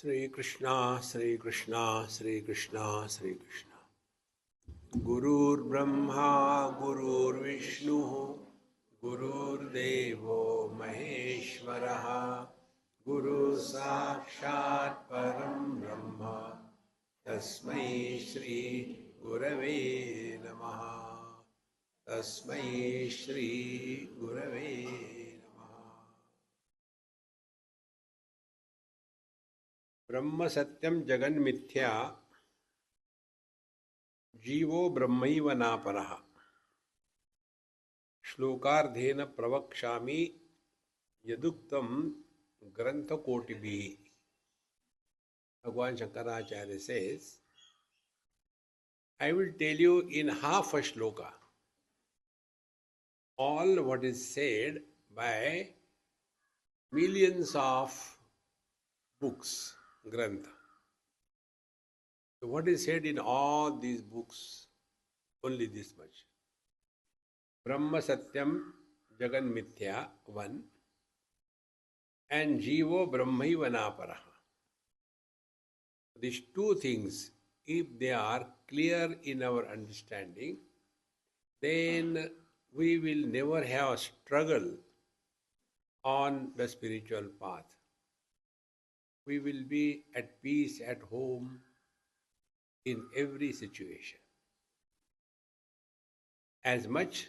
Sri Krishna, Sri Krishna, Sri Krishna, Sri Krishna. Gurur Brahma, Gurur Vishnu, Gurur Devo Maheshwaraha, Guru Sakshat Param Brahma, Tasmai Shri Gurave Namaha, Tasmai Shri Gurave Namaha. Brahma Satyam Jagan Mithya जीवो ब्रह्मैव नापरः श्लोकार्धेन प्रवक्ष्यामि यदुक्तं ग्रंथकोटिभिः. Bhagwan Shankaracharya says, I will tell you in half a shloka all what is said by millions of books, grantha. So what is said in all these books? Only this much. Brahma Satyam Jagan Mithya 1 and Jivo Brahmaiva Naparaha. These two things, if they are clear in our understanding, then we will never have a struggle on the spiritual path. We will be at peace at home in every situation. As much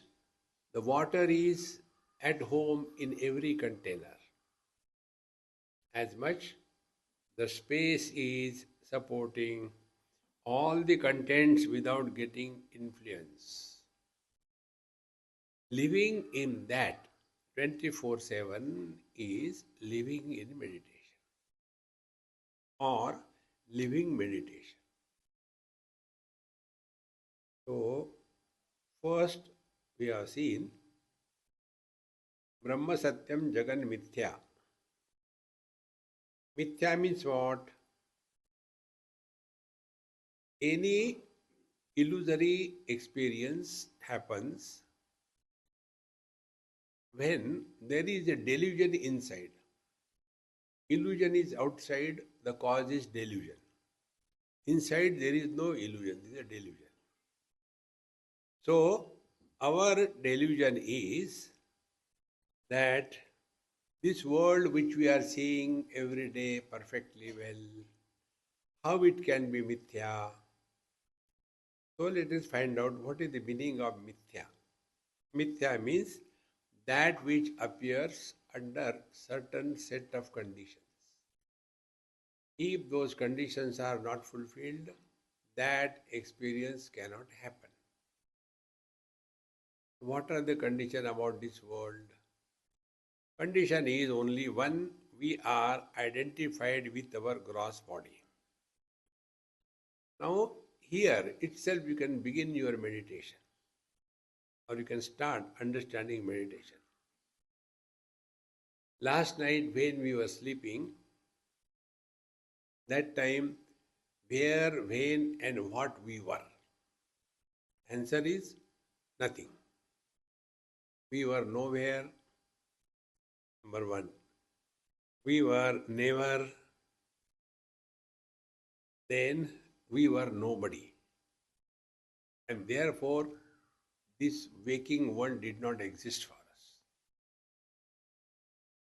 the water is at home in every container, as much the space is supporting all the contents without getting influence. Living in that 24/7 is living in meditation or living meditation. So, first we have seen Brahma Satyam Jagan Mithya. Mithya means what? Any illusory experience happens when there is a delusion inside. Illusion is outside, the cause is delusion. Inside there is no illusion, this is a delusion. So, our delusion is that this world which we are seeing every day perfectly well, how it can be mithya? So let us find out what is the meaning of mithya. Mithya means that which appears under certain set of conditions. If those conditions are not fulfilled, that experience cannot happen. What are the conditions about this world? Condition is only one, we are identified with our gross body. Now, here itself you can begin your meditation, or you can start understanding meditation. Last night when we were sleeping, that time where, when and what we were? Answer is nothing. We were nowhere, number one. We were never, then we were nobody. And therefore, this waking one did not exist for us.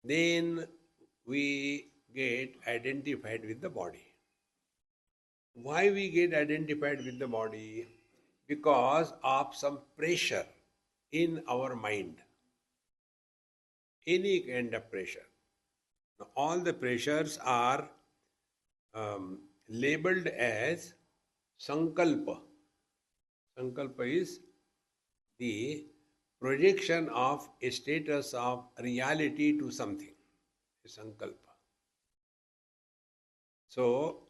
Then we get identified with the body. Why we get identified with the body? Because of some pressure in our mind. Any kind of pressure. Now, all the pressures are labeled as sankalpa. Sankalpa is the projection of a status of reality to something. A sankalpa. So,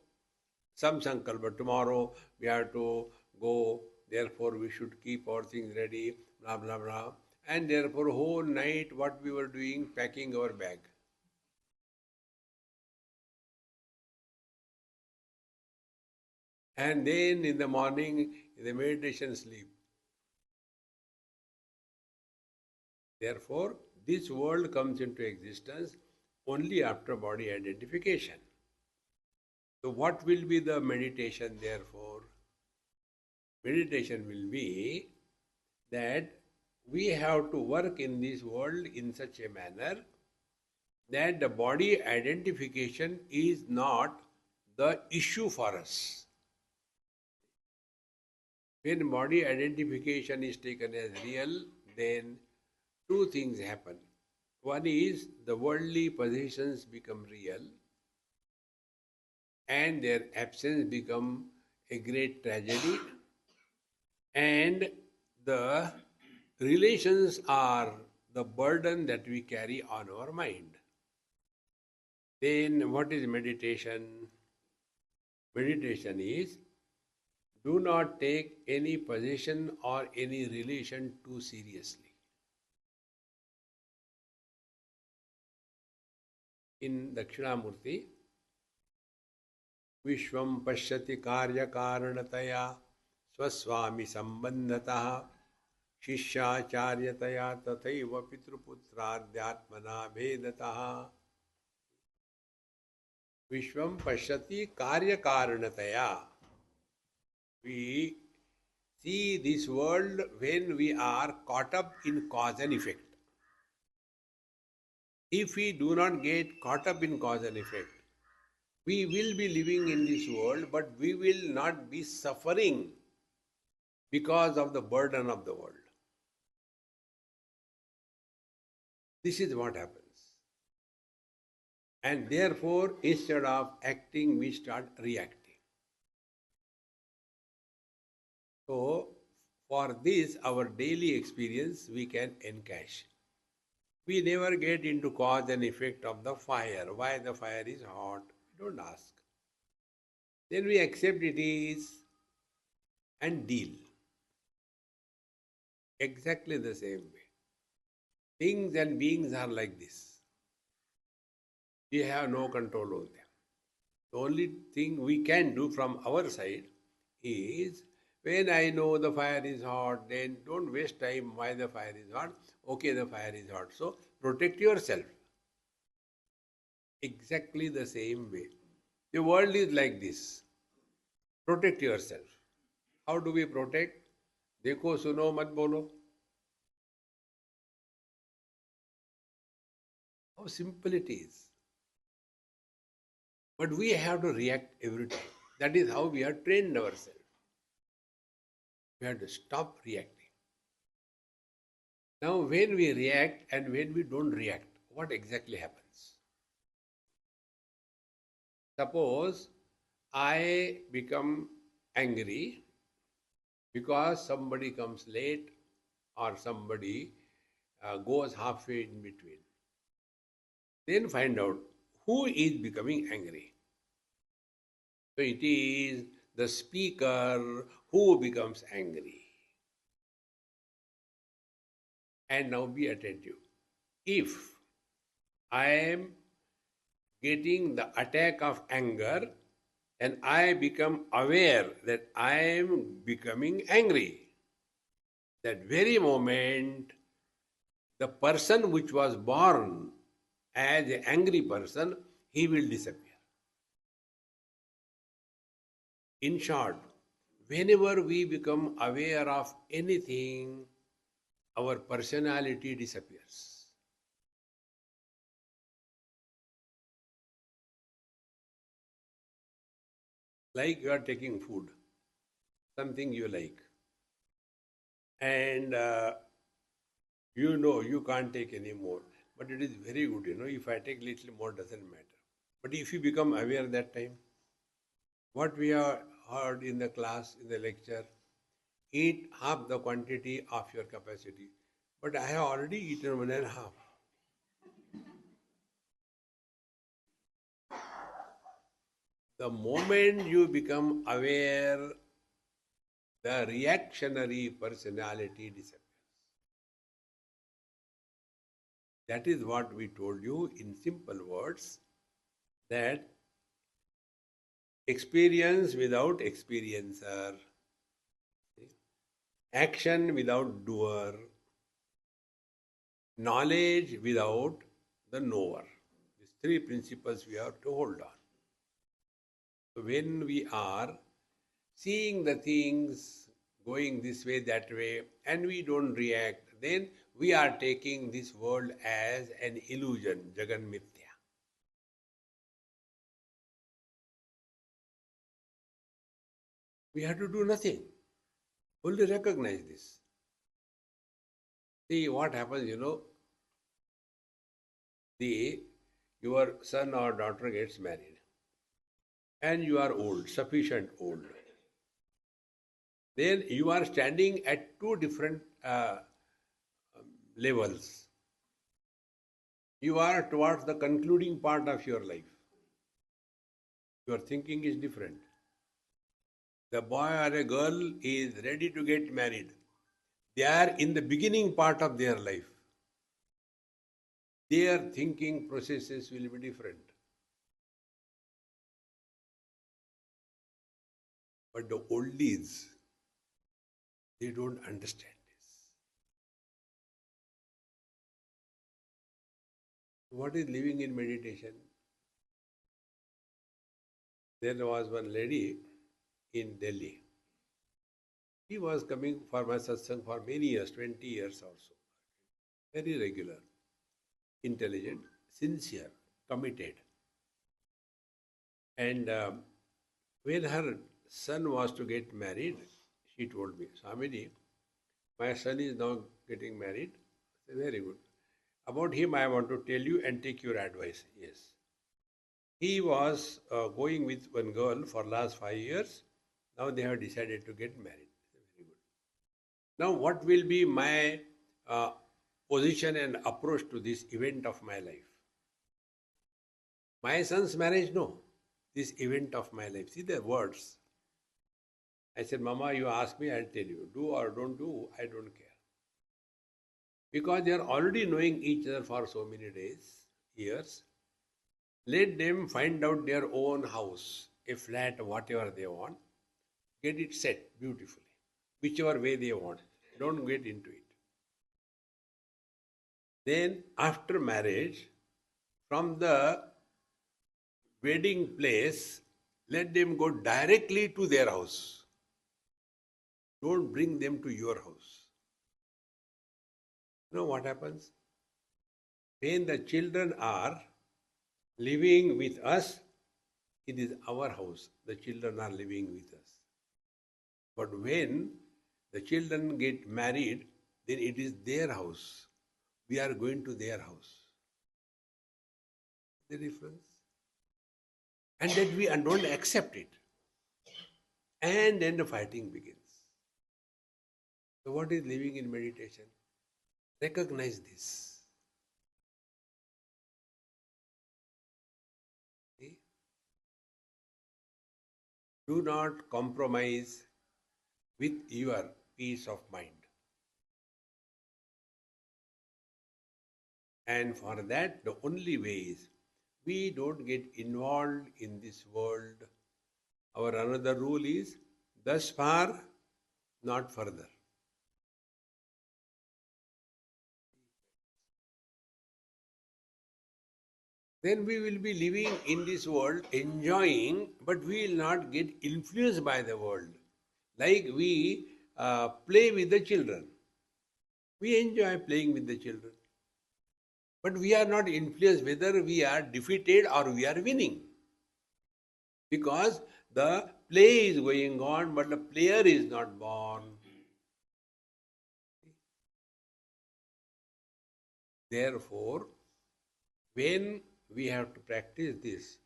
some sankalpa, tomorrow we have to go, therefore we should keep our things ready, blah blah blah. And therefore whole night what we were doing, packing our bag. And then in the morning, in the meditation sleep. Therefore, this world comes into existence only after body identification. So, what will be the meditation therefore? Meditation will be that we have to work in this world in such a manner that the body identification is not the issue for us. When body identification is taken as real, then two things happen. One is the worldly possessions become real and their absence become a great tragedy, and the relations are the burden that we carry on our mind. Then what is meditation? Meditation is do not take any possession or any relation too seriously. In Dakshinamurti, Vishwam Pashyati Karya Karanataya Swaswami Sambandhatah Shishacharyataya Tathaiva Pitruputradyatmana Bhedatah. Vishwam Pashyati Karya Karanataya. We see this world when we are caught up in cause and effect. If we do not get caught up in cause and effect, we will be living in this world, but we will not be suffering because of the burden of the world. This is what happens. And therefore, instead of acting, we start reacting. So, for this, our daily experience, we can encash. We never get into cause and effect of the fire. Why the fire is hot? We don't ask. Then we accept it is and deal. Exactly the same way. Things and beings are like this. We have no control over them. The only thing we can do from our side is, when I know the fire is hot, then don't waste time why the fire is hot. Okay, the fire is hot. So protect yourself. Exactly the same way. The world is like this. Protect yourself. How do we protect? Dekho, suno, mat bolo. How simple it is. But we have to react every time. That is how we have trained ourselves. We have to stop reacting. Now, when we react and when we don't react, what exactly happens? Suppose I become angry because somebody comes late or somebody goes halfway in between. Then find out who is becoming angry. So it is the speaker who becomes angry. And now be attentive. If I am getting the attack of anger, and I become aware that I am becoming angry, that very moment, the person which was born as an angry person, he will disappear. In short, whenever we become aware of anything, our personality disappears. Like you are taking food, something you like, and you know you can't take any more, but it is very good, if I take little more doesn't matter. But if you become aware that time, what we have heard in the class, in the lecture, eat half the quantity of your capacity. But I have already eaten 1.5. The moment you become aware, the reactionary personality disappears. That is what we told you in simple words, that experience without experiencer, action without doer, knowledge without the knower. These three principles we have to hold on. When we are seeing the things going this way, that way, and we don't react, then we are taking this world as an illusion, Jagan Mithya. We have to do nothing, only recognize this. See what happens, your son or daughter gets married, and you are old, sufficient old. Then you are standing at two different levels. You are towards the concluding part of your life. Your thinking is different. The boy or a girl is ready to get married. They are in the beginning part of their life. Their thinking processes will be different. But the oldies, they don't understand this. What is living in meditation? There was one lady in Delhi. She was coming for my satsang for many years, 20 years also. Very regular, intelligent, sincere, committed. And when her son was to get married, she told me, Swamiji, my son is now getting married. I said, very good. About him, I want to tell you and take your advice. Yes. He was going with one girl for last 5 years. Now they have decided to get married. Very good. Now what will be my position and approach to this event of my life? My son's marriage? No. This event of my life. See the words. I said, Mama, you ask me, I'll tell you. Do or don't do, I don't care. Because they are already knowing each other for so many days, years. Let them find out their own house, a flat, whatever they want. Get it set beautifully, whichever way they want. Don't get into it. Then after marriage, from the wedding place, let them go directly to their house. Don't bring them to your house. You know what happens? When the children are living with us, it is our house. The children are living with us. But when the children get married, then it is their house. We are going to their house. The difference? And that we don't accept it. And then the fighting begins. So what is living in meditation? Recognize this. See? Do not compromise with your peace of mind. And for that, the only way is we don't get involved in this world. Our another rule is thus far, not further. Then we will be living in this world, enjoying, but we will not get influenced by the world. Like we play with the children. We enjoy playing with the children. But we are not influenced whether we are defeated or we are winning. Because the play is going on, but the player is not born. Therefore, when we have to practice this,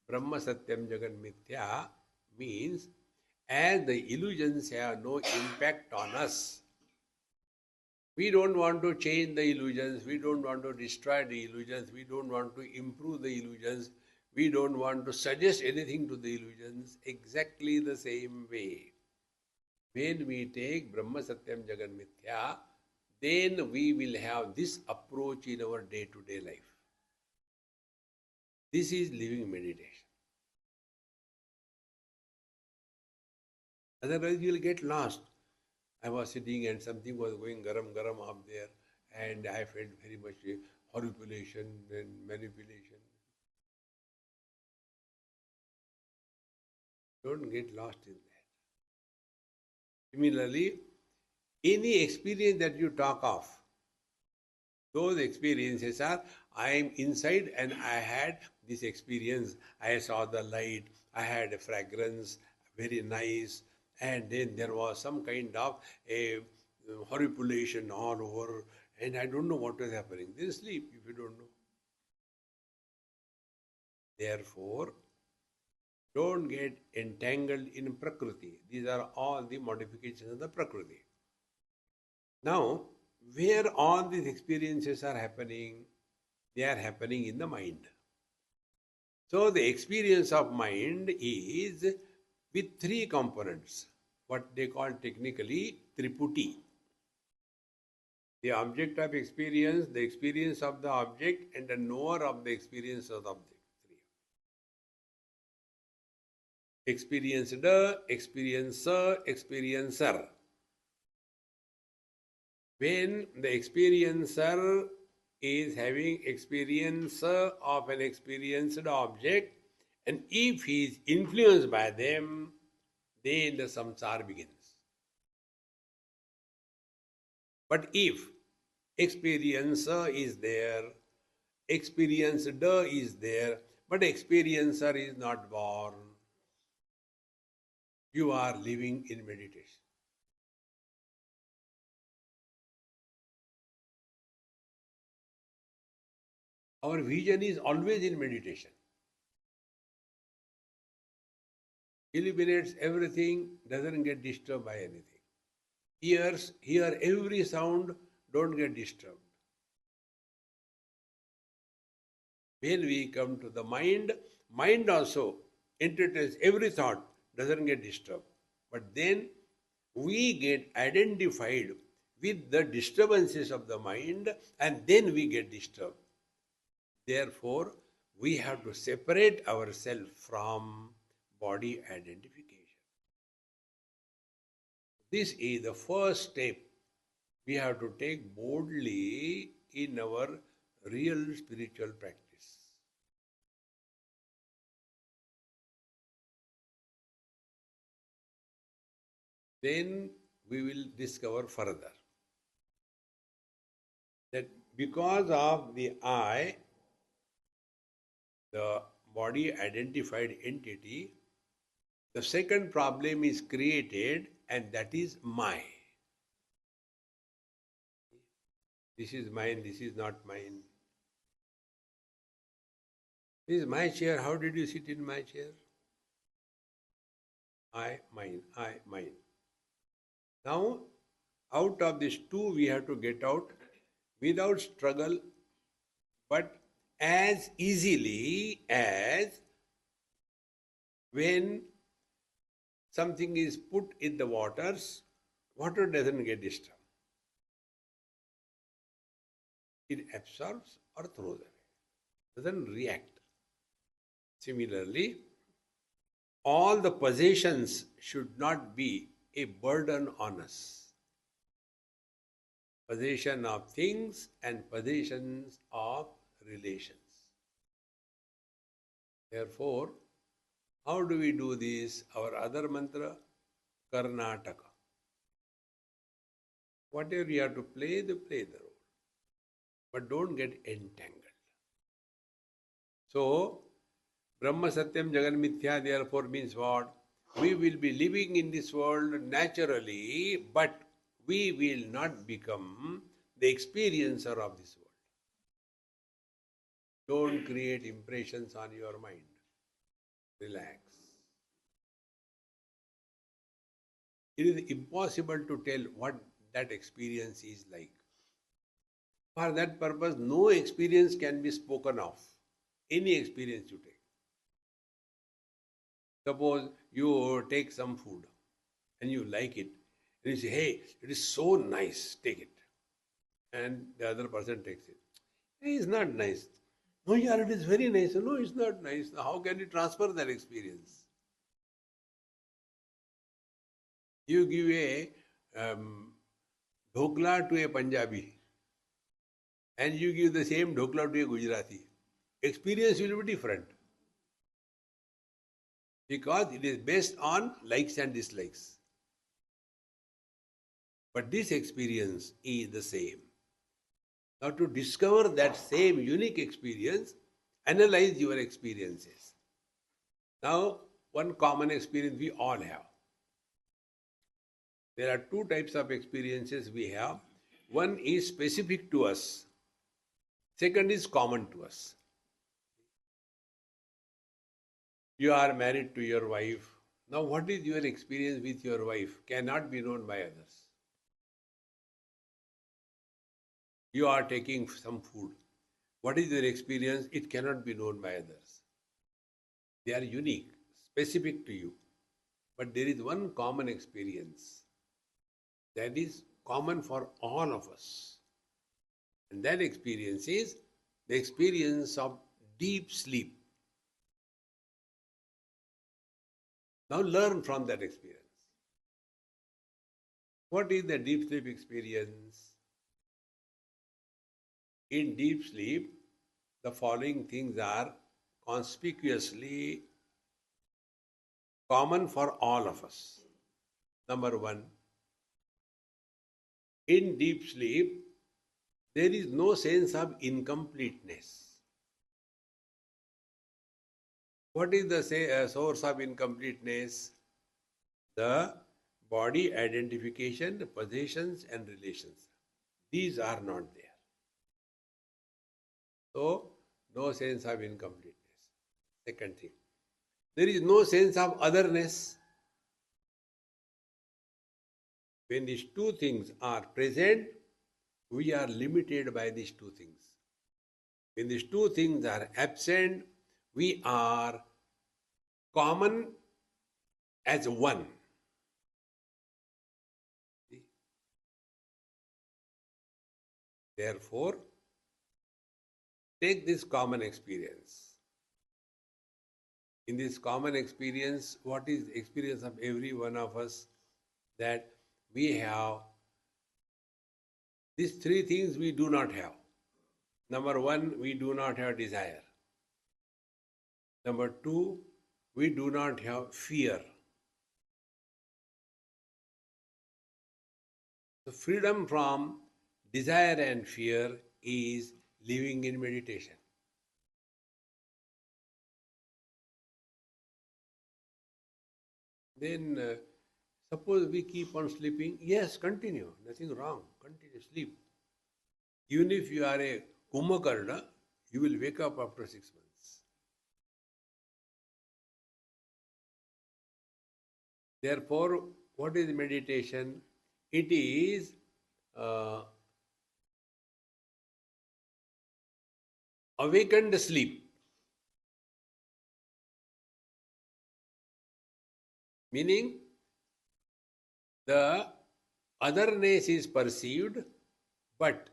Brahma Satyam Jagan Mithya means as the illusions have no impact on us, we don't want to change the illusions, we don't want to destroy the illusions, we don't want to improve the illusions, we don't want to suggest anything to the illusions. Exactly the same way, when we take Brahma Satyam Jagan Mithya, then we will have this approach in our day-to-day life. This is living meditation. Otherwise you will get lost. I was sitting and something was going garam up there, and I felt very much horripilation and manipulation. Don't get lost in that. Similarly, any experience that you talk of, those experiences are, I am inside and I had this experience. I saw the light, I had a fragrance, very nice, and then there was some kind of a horripilation all over, and I don't know what was happening. Then sleep if you don't know. Therefore, don't get entangled in Prakriti. These are all the modifications of the Prakriti. Now, where all these experiences are happening, they are happening in the mind. So, the experience of mind is with three components, what they call technically Triputi. The object of experience, the experience of the object, and the knower of the experience of the object. Experienced, experiencer, experiencer. When the experiencer is having experience of an experienced object, and if he is influenced by them, then the samsara begins. But if experiencer is there, experienced is there, but experiencer is not born, you are living in meditation. Our vision is always in meditation. Eliminates everything, doesn't get disturbed by anything. Ears hear every sound, don't get disturbed. When we come to the mind, mind also entertains every thought, doesn't get disturbed. But then we get identified with the disturbances of the mind, and then we get disturbed. Therefore, we have to separate ourselves from body identification. This is the first step we have to take boldly in our real spiritual practice. Then we will discover further that because of the I, the body identified entity, the second problem is created, and that is my. This is mine, this is not mine. This is my chair. How did you sit in my chair? I, mine, I, mine. Now, out of these two, we have to get out without struggle, but as easily as when something is put in the waters, water doesn't get disturbed. It absorbs or throws away, doesn't react. Similarly, all the possessions should not be a burden on us. Possession of things and possessions of relations. Therefore, how do we do this? Our other mantra, Karnataka. Whatever you have to play the role. But don't get entangled. So, Brahma Satyam Jagan Mithya therefore means what? We will be living in this world naturally, but we will not become the experiencer of this world. Don't create impressions on your mind. Relax. It is impossible to tell what that experience is like. For that purpose, no experience can be spoken of. Any experience you take. Suppose you take some food and you like it, and you say, hey, it is so nice, take it. And the other person takes it. Hey, it's not nice. No, yeah, it is very nice. No, it's not nice. How can you transfer that experience? You give a dhokla to a Punjabi and you give the same dhokla to a Gujarati. Experience will be different. because it is based on likes and dislikes. But this experience is the same. Now, to discover that same unique experience, analyze your experiences. Now, one common experience we all have. There are two types of experiences we have. One is specific to us. Second is common to us. You are married to your wife. Now, what is your experience with your wife cannot be known by others. You are taking some food. What is your experience? It cannot be known by others. They are unique, specific to you. But there is one common experience that is common for all of us. And that experience is the experience of deep sleep. Now learn from that experience. What is the deep sleep experience? In deep sleep, the following things are conspicuously common for all of us. Number one, in deep sleep, there is no sense of incompleteness. What is the source of incompleteness? The body identification, possessions and relations. These are not there. So, no sense of incompleteness. Second thing, there is no sense of otherness. When these two things are present, we are limited by these two things. When these two things are absent, we are common as one. Therefore, take this common experience. In this common experience, what is the experience of every one of us? That we have these three things we do not have. Number one, we do not have desire. Number two, we do not have fear. The freedom from desire and fear is living in meditation. Then suppose we keep on sleeping. Yes, continue. Nothing wrong. Continue, sleep. Even if you are a Kumbhakarna, you will wake up after 6 months. Therefore, what is meditation? It is awakened sleep. Meaning, the otherness is perceived, but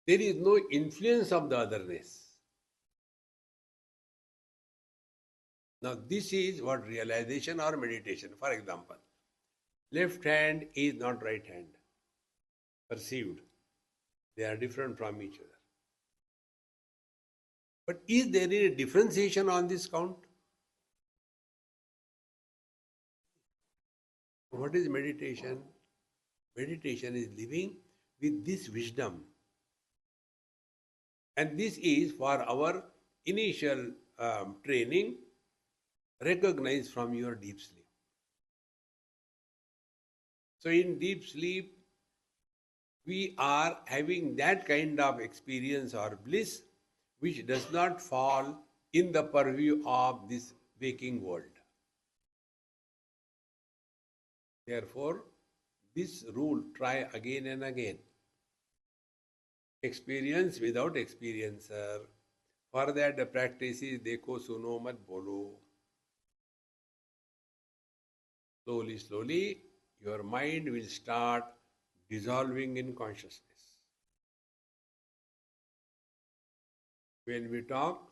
there is no influence of the otherness. Now, this is what realization or meditation. For example, left hand is not right hand. Perceived. They are different from each other. But is there any differentiation on this count? What is meditation? Meditation is living with this wisdom. And this is for our initial training, recognized from your deep sleep. So in deep sleep, we are having that kind of experience or bliss which does not fall in the purview of this waking world. Therefore, this rule try again and again. Experience without experiencer. For that the practice is dekho suno mat bolo. Slowly, slowly, your mind will start dissolving in consciousness. When we talk,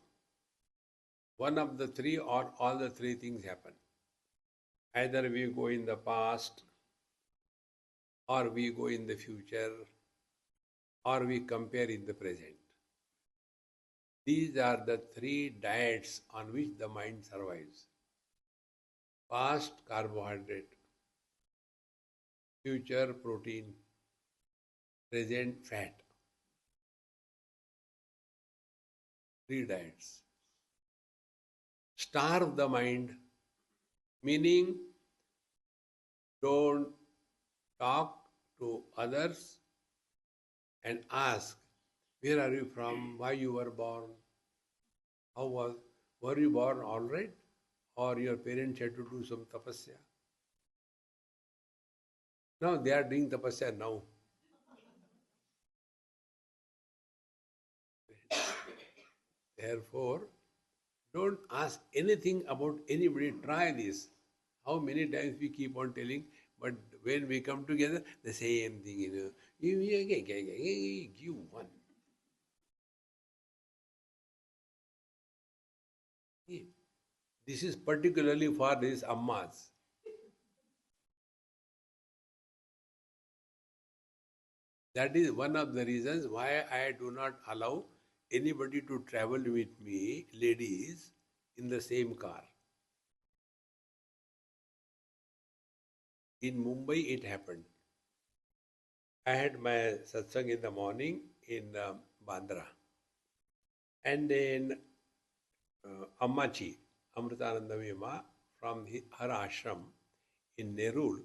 one of the three or all the three things happen. Either we go in the past, or we go in the future, or we compare in the present. These are the three diets on which the mind survives. past carbohydrate, future protein, present fat. 3 diets. Starve the mind, meaning don't talk to others and ask, where are you from, why you were born, how were you born all right, or your parents had to do some tapasya. Now they are doing tapasya now. Therefore, don't ask anything about anybody. Try this. How many times we keep on telling, but when we come together, the same thing, give one. This is particularly for these ammas. That is one of the reasons why I do not allow anybody to travel with me, ladies, in the same car. In Mumbai, it happened. I had my satsang in the morning in Bandra. And then Ammachi, Amritanandamima, from her ashram in Nerul,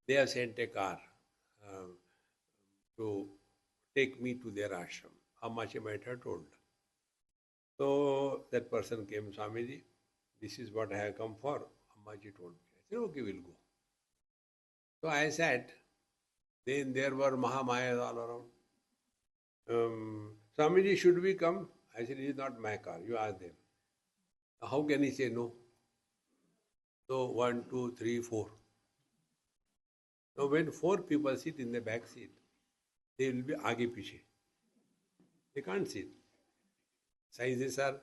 they have sent a car to take me to their ashram. Ammachi might have told. So that person came, Swamiji, this is what I have come for. Ammachi told me. I said, okay, we'll go. So I sat. Then there were Mahamayas all around. Swamiji, should we come? I said, it is not my car. You ask them. How can he say no? So 1, 2, 3, 4. Now when 4 people sit in the back seat, they will be aage piche. They can't sit. Sizes are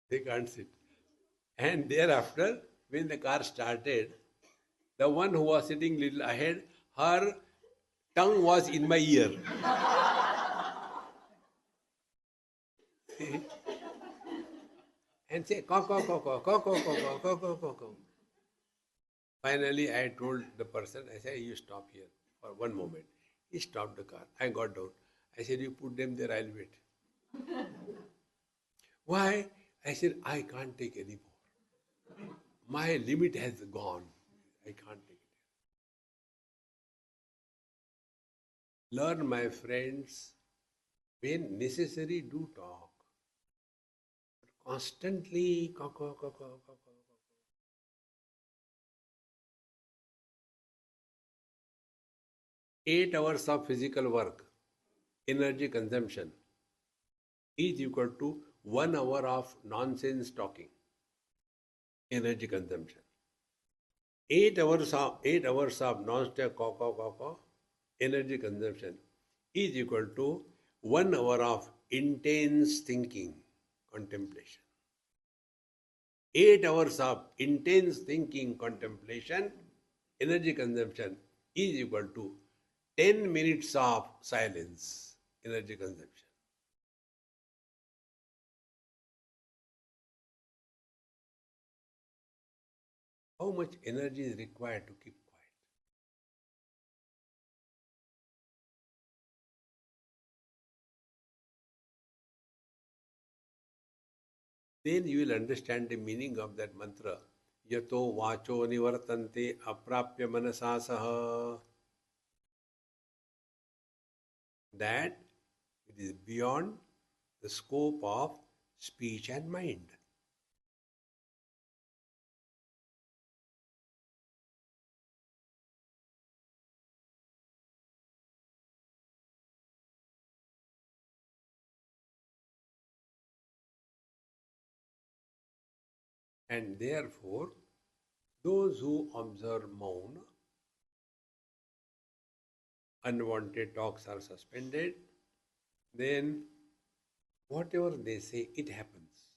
they can't sit. And thereafter, when the car started, the one who was sitting little ahead, her tongue was in my ear. And say, caw, caw, caw, caw, caw, caw, caw, caw, caw, caw, caw, caw. Finally, I told the person, I said, you stop here for one moment. He stopped the car. I got down. I said, you put them there, I'll wait. Why? I said, I can't take any more. My limit has gone. I can't take it. Learn, my friends, when necessary, do talk. But constantly, 8 hours of physical work, energy consumption, is equal to 1 hour of nonsense talking, energy consumption. 8 hours of non-stop energy consumption is equal to 1 hour of intense thinking, contemplation. 8 hours of intense thinking, contemplation, energy consumption is equal to 10 minutes of silence, energy consumption. How much energy is required to keep quiet? Then you will understand the meaning of that mantra. Yato vacho nivartante aprapya manasasaha. That it is beyond the scope of speech and mind. And therefore, those who observe Mauna, unwanted talks are suspended, then whatever they say, it happens.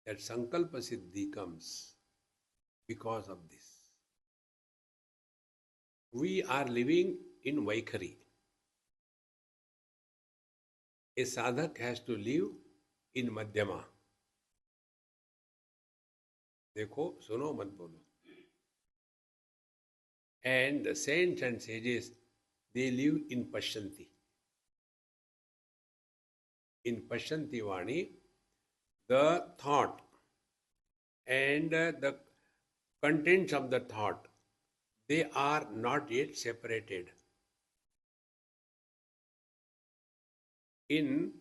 That Sankalpa Siddhi comes because of this. We are living in Vaikhari. A sadhak has to live in Madhyama. देखो सुनो मत बोलो. And the saints and sages, they live in Pashyanti. In Pashyanti Vani, the thought and the contents of the thought, they are not yet separated. In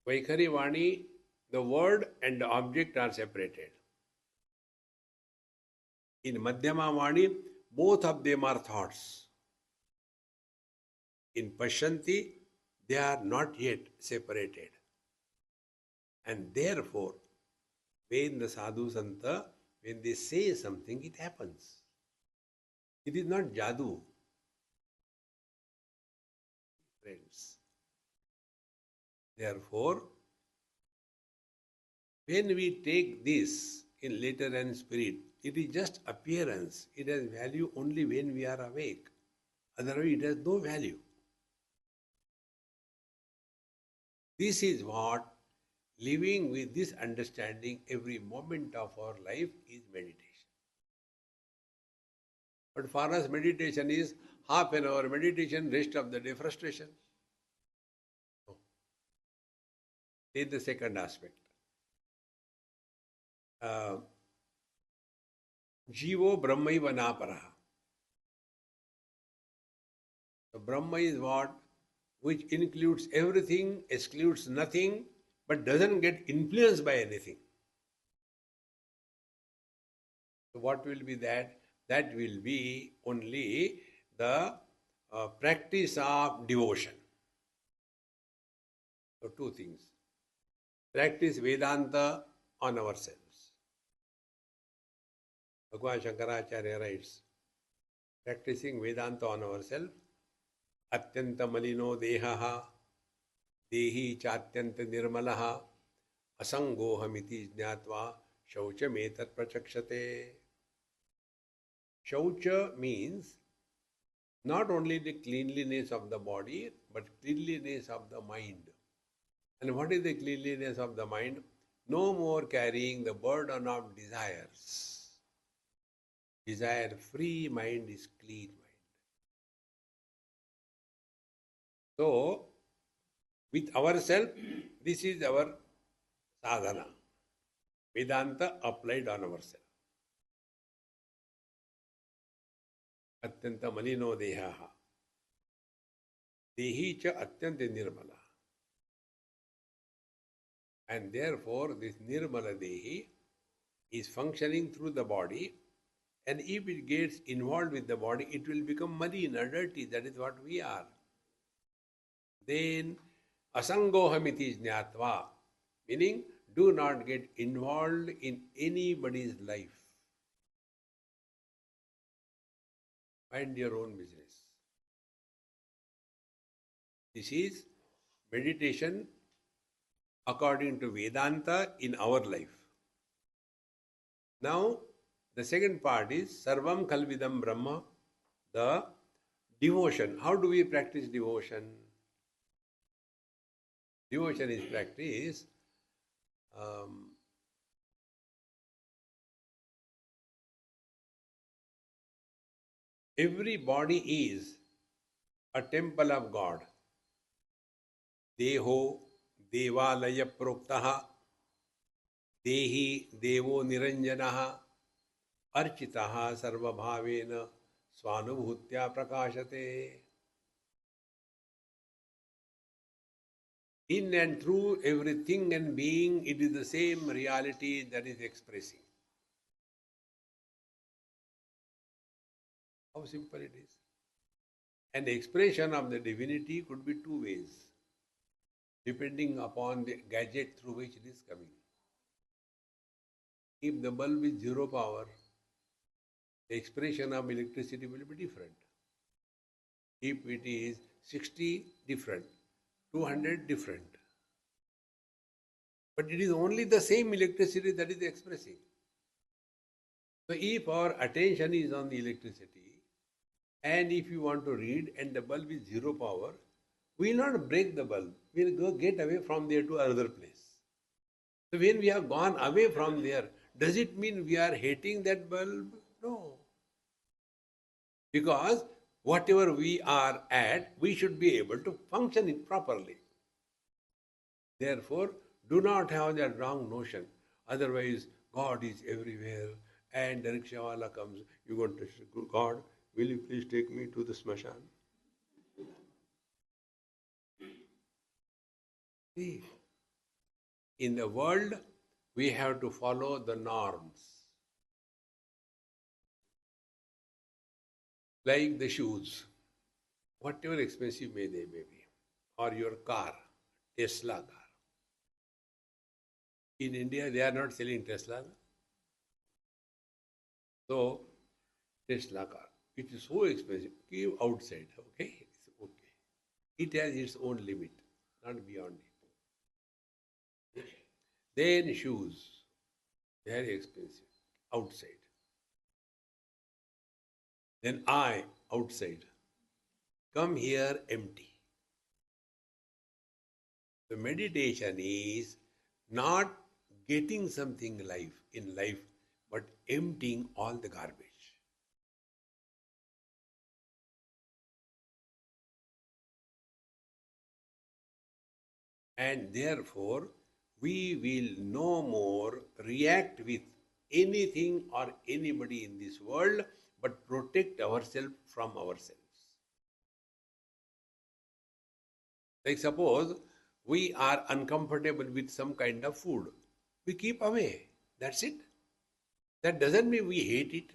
Vaikhari Vani, the word and the object are separated. In Madhyama Vani, both of them are thoughts. In Pashyanti, they are not yet separated. And therefore, when the Sadhu Santa, when they say something, it happens. It is not jadoo. Friends. Therefore, when we take this in letter and spirit, it is just appearance. It has value only when we are awake. Otherwise, it has no value. This is what living with this understanding every moment of our life is meditation. But for us, meditation is half an hour meditation, rest of the day frustration. No. Take the second aspect. Jivo Brahmaiva Naparaha. So Brahma is what? Which includes everything, excludes nothing, but doesn't get influenced by anything. So what will be that? That will be only the practice of devotion. So two things. Practice Vedanta on ourselves. Bhagwan Shankaracharya writes, practicing Vedanta on ourselves, Atyanta malino dehaha, dehi chatyanta nirmalaha, asangohamiti jnatva, shaucha metat prachakshate. Shaucha means not only the cleanliness of the body, but cleanliness of the mind. And what is the cleanliness of the mind? No more carrying the burden of desires. Desire-free mind is clean mind. So, with ourselves, this is our sadhana. Vedanta applied on ourselves. Atyanta malino dehaha. Dehi cha atyanta nirmala. And therefore, this nirmala dehi is functioning through the body, and if it gets involved with the body, it will become muddy or dirty. That is what we are. Then, asangohamiti jnatva, meaning do not get involved in anybody's life. Mind your own business. This is meditation according to Vedanta in our life. Now, the second part is Sarvam Kalvidam Brahma, the devotion. How do we practice devotion? Devotion is practice every body is a temple of God. Deho Devalaya Proktaha, Dehi Devo Niranjanaha, Architaha Sarvabhavena Swanubhutya Prakashate. In and through everything and being, it is the same reality that is expressing. How simple it is. And the expression of the divinity could be two ways, depending upon the gadget through which it is coming. If the bulb is zero power, the expression of electricity will be different. If it is 60, different. 200, different. But it is only the same electricity that is expressing. So if our attention is on the electricity, and if you want to read and the bulb is zero power, we will not break the bulb. We will go get away from there to another place. So when we have gone away from there, does it mean we are hating that bulb? No. Because whatever we are at, we should be able to function it properly. Therefore, do not have that wrong notion. Otherwise, God is everywhere and the rickshawala comes, you go to God, will you please take me to the smashan? See, in the world, we have to follow the norms. Like the shoes, whatever expensive may they may be, or your car, Tesla car. In India, they are not selling Tesla. So, Tesla car, it is so expensive. Give outside, okay? It's okay. It has its own limit, not beyond it. Then shoes, very expensive, outside. Then I, outside. Come here empty. The meditation is not getting something in life, but emptying all the garbage. And therefore, we will no more react with anything or anybody in this world, but protect ourselves from ourselves. Like suppose we are uncomfortable with some kind of food, we keep away. That's it. That doesn't mean we hate it.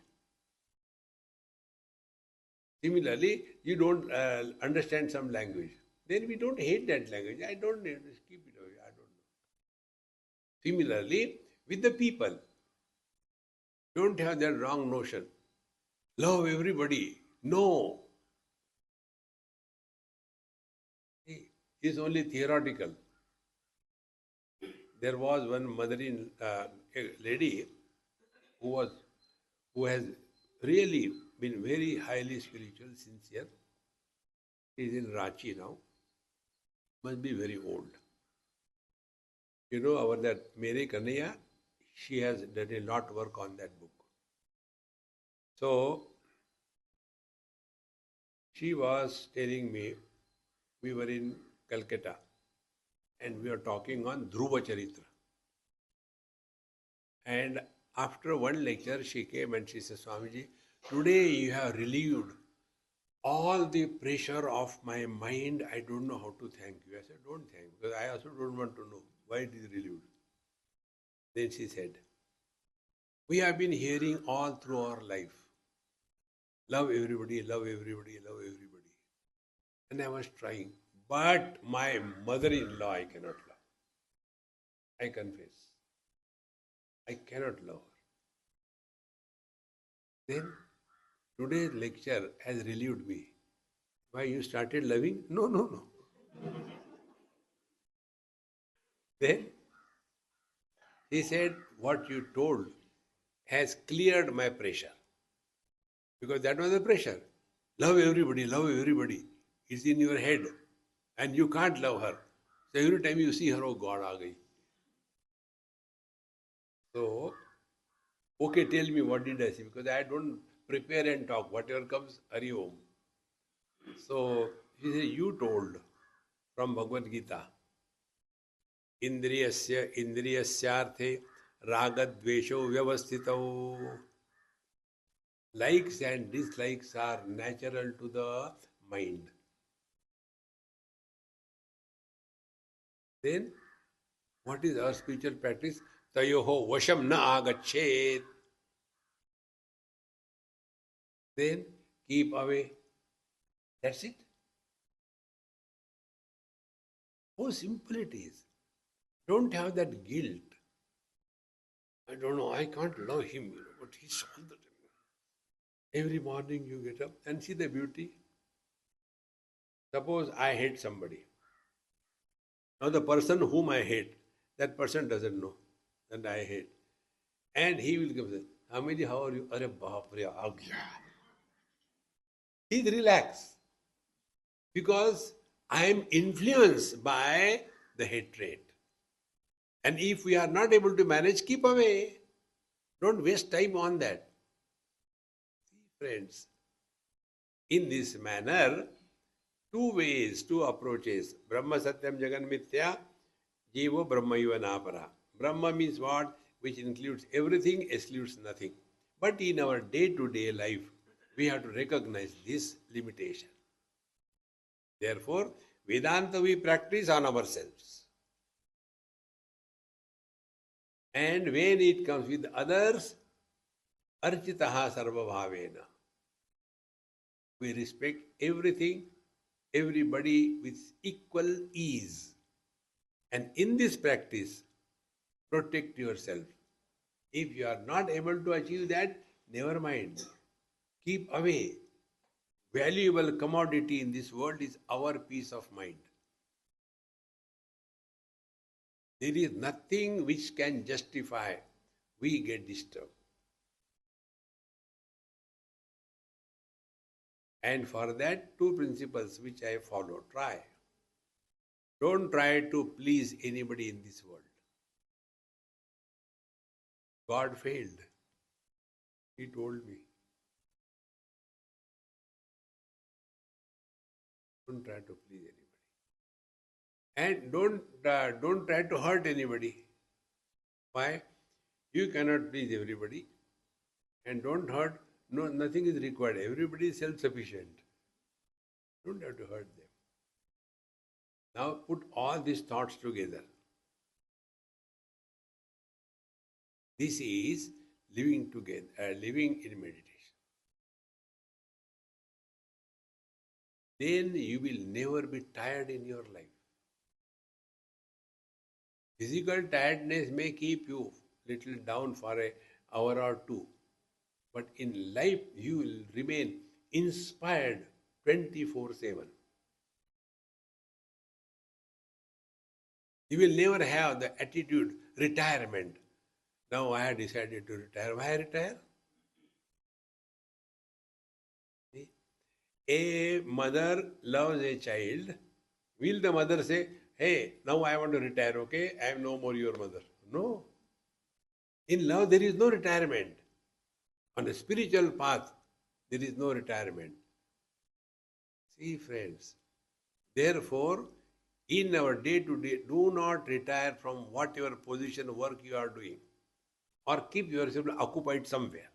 Similarly, you don't understand some language. Then we don't hate that language. I don't need to keep it away. I don't know. Similarly, with the people, don't have that wrong notion. Love everybody. No. It's only theoretical. There was one a lady who has really been very highly spiritual, sincere. She is in Ranchi now. Must be very old. You know, that Mary Kanaya, she has done a lot of work on that book. So, she was telling me, we were in Calcutta and we were talking on Dhruva Charitra. And after one lecture, she came and she said, Swamiji, today you have relieved all the pressure of my mind. I don't know how to thank you. I said, don't thank, because I also don't want to know why it is relieved. Then she said, we have been hearing all through our life, love everybody, love everybody, love everybody. And I was trying. But my mother-in-law I cannot love. I confess. I cannot love her. Then today's lecture has relieved me. Why you started loving? No. Then he said, what you told has cleared my pressure. Because that was the pressure. Love everybody, love everybody. It's in your head. And you can't love her. So every time you see her, oh God, aa gayi. So, okay, tell me what did I say? Because I don't prepare and talk. Whatever comes, Hari Om. So, he said, you told from Bhagavad Gita, Indriyasyarthe ragadvesho vyavastitau. Likes and dislikes are natural to the mind. Then, what is our spiritual practice? Tayoho vasham na agachet. Then, keep away. That's it. How simple it is. Don't have that guilt. I don't know, I can't love him, but he's all the time. Every morning you get up and see the beauty. Suppose I hate somebody. Now the person whom I hate, that person doesn't know that I hate. And he will come and say, Hamidi, how are you? Are baapre, agya. He's relaxed. Because I am influenced by the hatred. And if we are not able to manage, keep away. Don't waste time on that. Friends, in this manner, two ways, two approaches. Brahma Satyam Jagan Mithya, Jivo Brahma Yuvanapara. Brahma means what? Which includes everything, excludes nothing. But in our day-to-day life, we have to recognize this limitation. Therefore, Vedanta we practice on ourselves. And when it comes with others, Architaha Sarva Bhavena. We respect everything, everybody with equal ease. And in this practice, protect yourself. If you are not able to achieve that, never mind. Keep away. Valuable commodity in this world is our peace of mind. There is nothing which can justify we get disturbed. And for that, two principles which I follow. Try. Don't try to please anybody in this world. God failed. He told me. Don't try to please anybody. And don't try to hurt anybody. Why? You cannot please everybody. And don't hurt. No, nothing is required. Everybody is self-sufficient. Don't have to hurt them. Now put all these thoughts together. This is living together, living in meditation. Then you will never be tired in your life. Physical tiredness may keep you little down for an hour or two. But in life, you will remain inspired 24/7. You will never have the attitude, retirement. Now I have decided to retire. Why retire? A mother loves a child. Will the mother say, hey, now I want to retire, okay? I am no more your mother. No. In love, there is no retirement. On a spiritual path, there is no retirement. See, friends, therefore, in our day-to-day, do not retire from whatever position work you are doing, or keep yourself occupied somewhere.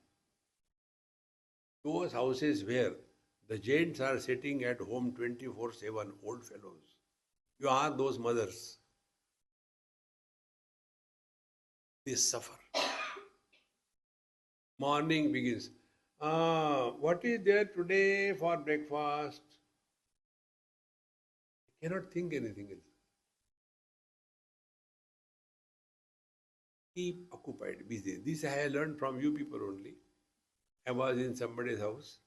Those houses where the gents are sitting at home 24/7, old fellows. You are those mothers. They suffer. Morning begins. What is there today for breakfast? I cannot think anything else. Keep occupied, busy. This I learned from you people only. I was in somebody's house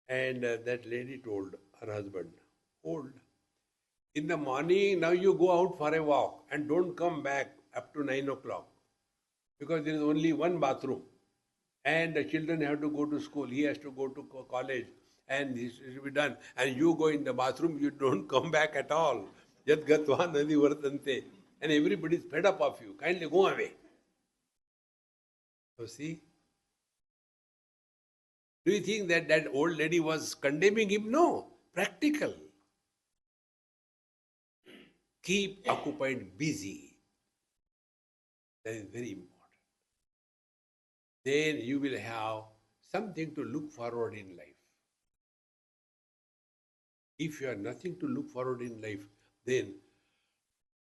and that lady told her husband, old, in the morning now you go out for a walk and don't come back up to 9 o'clock because there is only one bathroom. And the children have to go to school, he has to go to college, and this will be done. And you go in the bathroom, you don't come back at all. Yad gatva nadi vartante. And everybody is fed up of you. Kindly go away. So see, do you think that that old lady was condemning him? No, practical. Keep occupied, busy. That is very important. Then you will have something to look forward in life. If you have nothing to look forward in life, then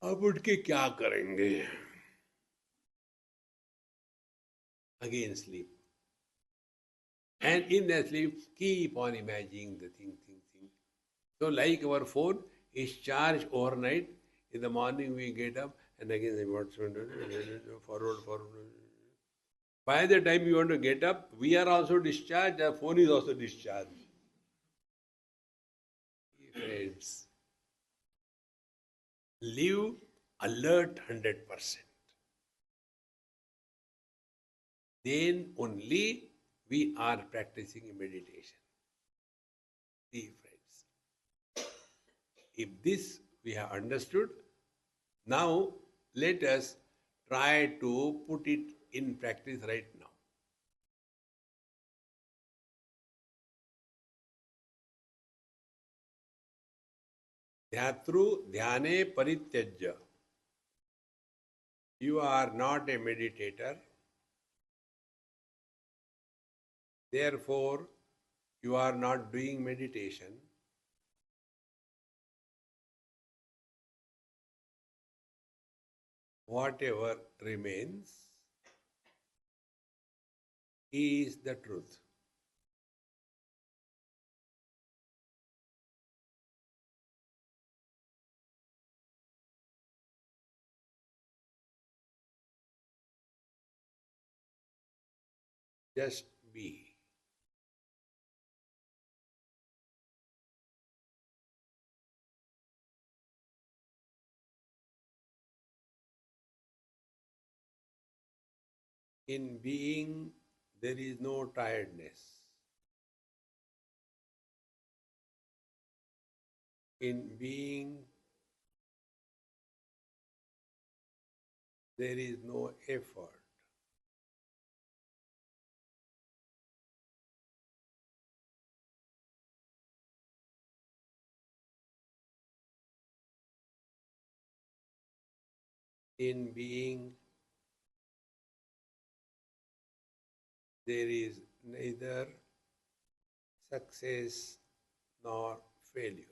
अब उठ के क्या करेंगे? Again sleep. And in that sleep, keep on imagining the thing. So like our phone is charged overnight. In the morning we get up and again forward. By the time you want to get up, we are also discharged, the phone is also discharged. Friends, live alert 100%. Then only we are practicing meditation. See, friends, if this we have understood, now let us try to put it in practice right now. Dhyatru dhyane parityajya. You are not a meditator. Therefore, you are not doing meditation. Whatever remains is the truth. Just be. In being, there is no tiredness. In being, there is no effort. In being, there is neither success nor failure.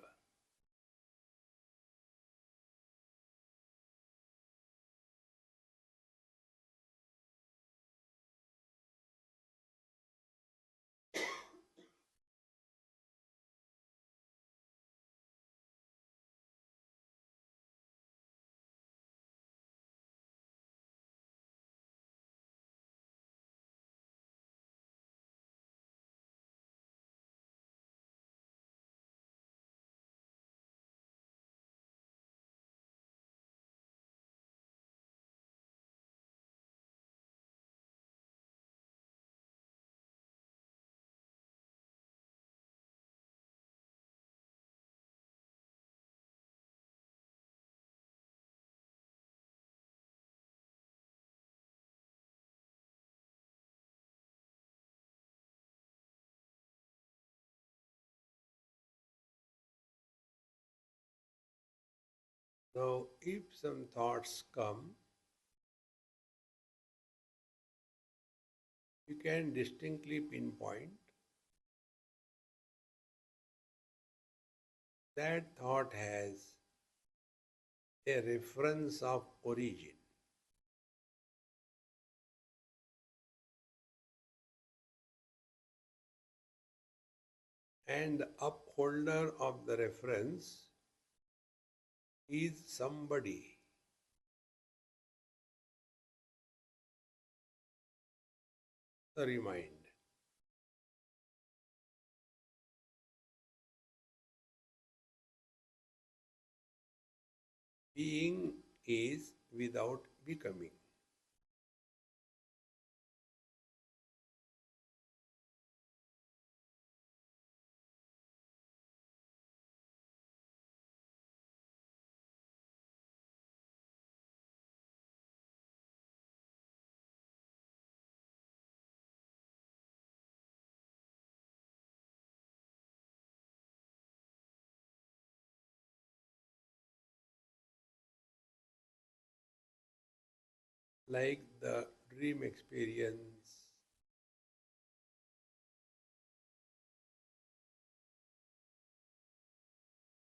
Now, if some thoughts come, you can distinctly pinpoint that thought has a reference of origin. And the upholder of the reference is somebody. The mind. Being is without becoming. Like the dream experience,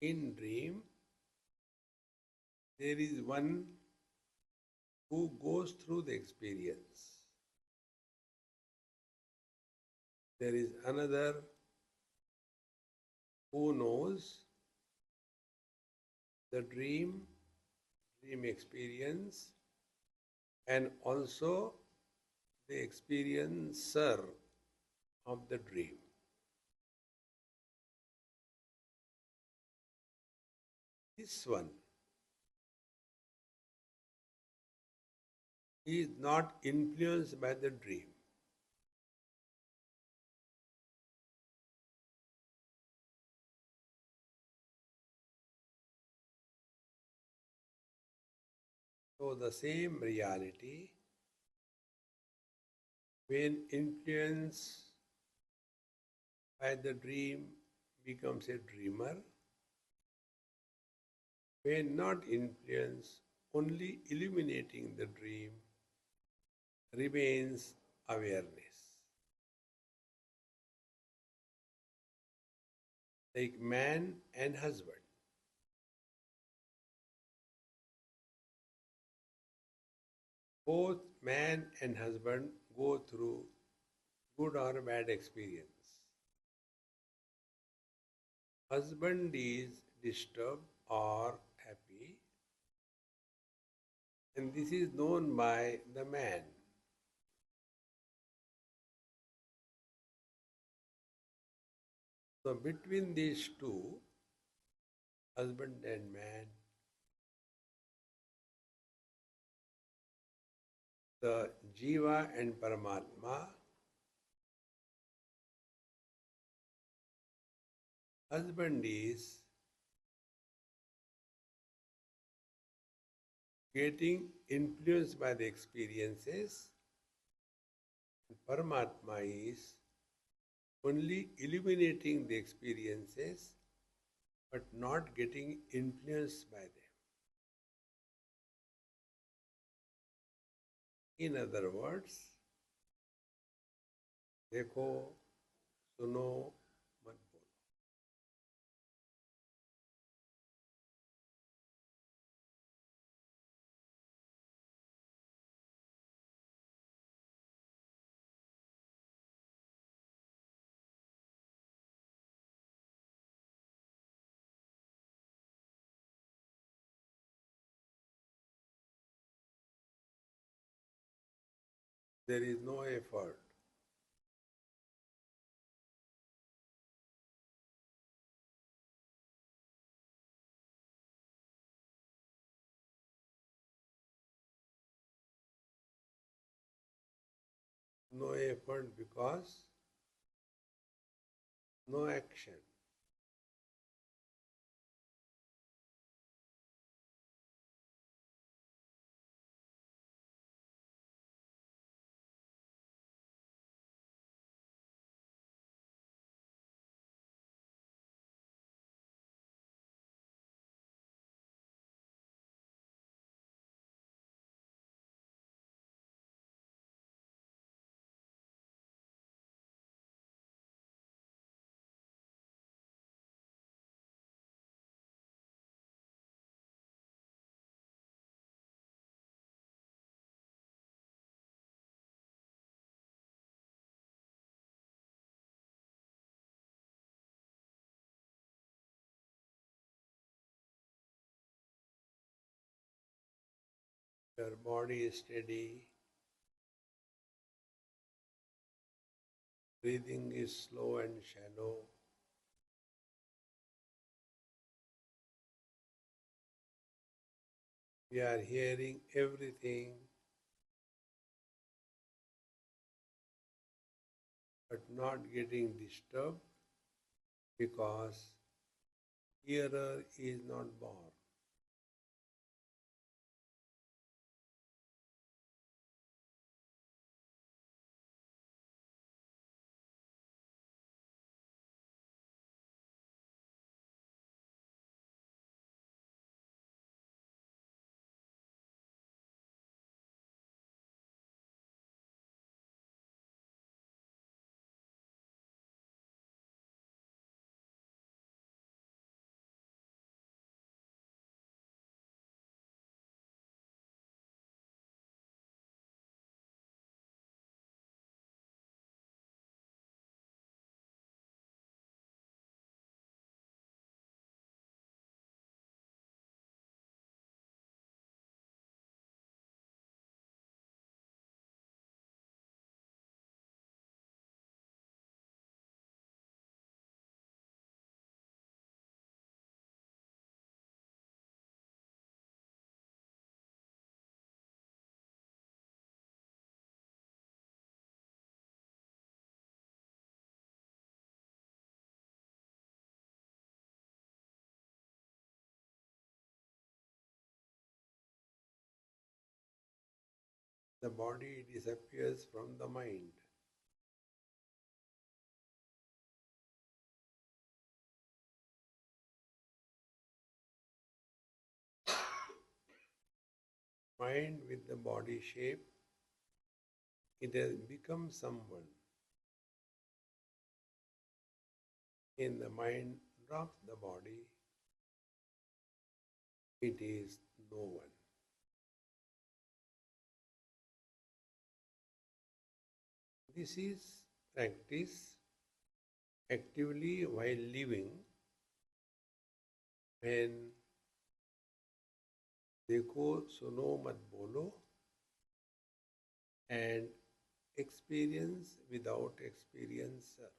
in dream, there is one who goes through the experience. There is another who knows the dream experience, and also the experiencer of the dream. This one is not influenced by the dream. So the same reality, when influenced by the dream, becomes a dreamer, when not influenced, only illuminating the dream, remains awareness. Like man and husband. Both man and husband go through good or bad experience. Husband is disturbed or happy, and this is known by the man. So between these two, husband and man, the Jiva and Paramatma, husband is getting influenced by the experiences, and Paramatma is only illuminating the experiences but not getting influenced by them. In other words, देखो सुनो मत बोलो. There is no effort. No effort because no action. Your body is steady, breathing is slow and shallow. We are hearing everything but not getting disturbed because hearer is not born. the body disappears from the mind. Mind with the body shape, it has become someone. In the mind drops the body, it is no one. This is practice actively while living, when देखो सुनो मत बोलो, and experience without experiencer.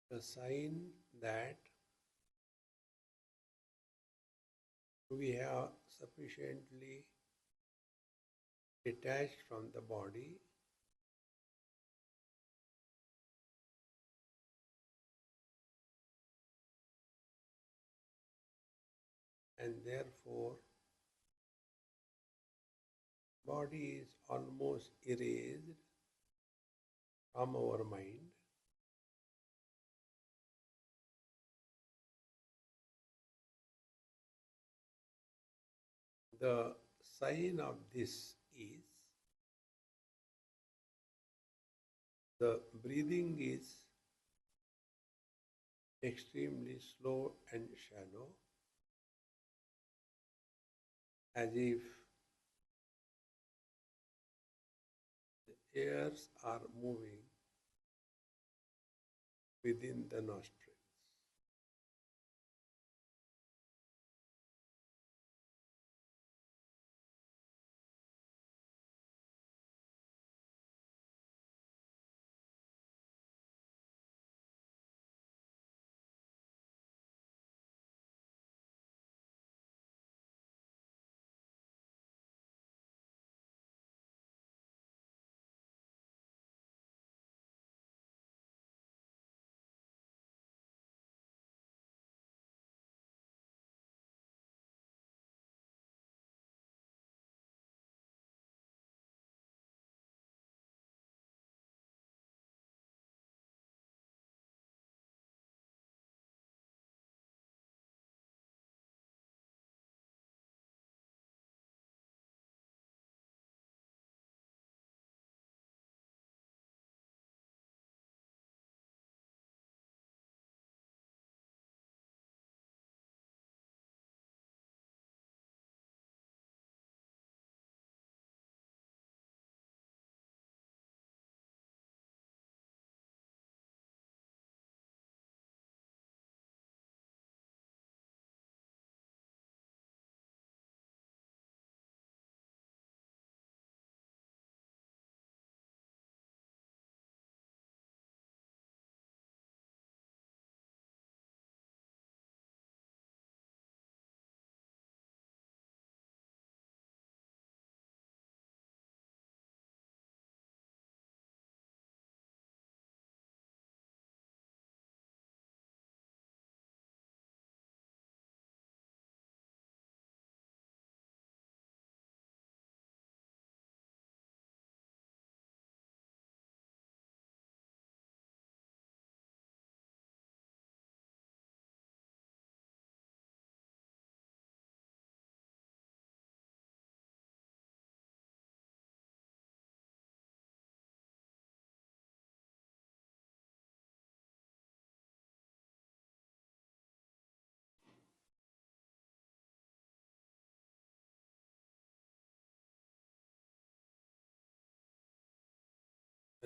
the sign that we have sufficiently detached from the body and therefore body is almost erased from our mind. The sign of this is the breathing is extremely slow and shallow, as if the airs are moving within the nostrils.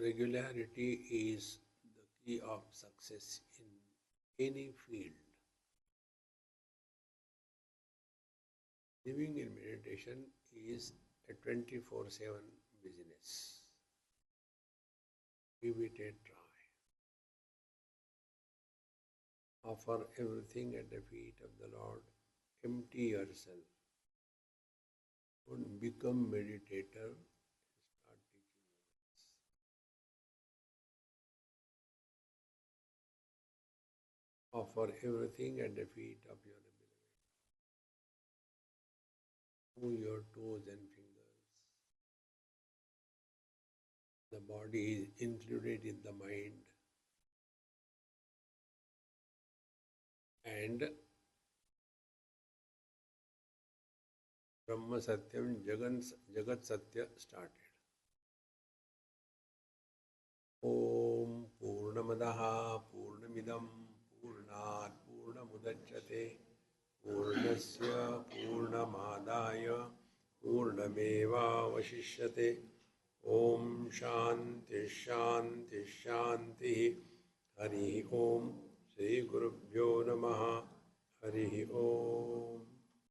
Regularity is the key of success in any field. Living in meditation is a 24/7 business. Give it a try. Offer everything at the feet of the Lord. Empty yourself. Don't become meditator. Start teaching others. Offer everything at the feet of your beloved. Move your toes and fingers. The body is included in the mind. And Brahma Satyam Jagat Satya started. Om Purnamadaha Purnamidam Purnat Purnamudachyate Purnasya Purnamadaya Purnameva Vashishyate. Om Shanti Shanti Shanti. Hari Om. Shri Gurubhyo Namaha. Hari Om.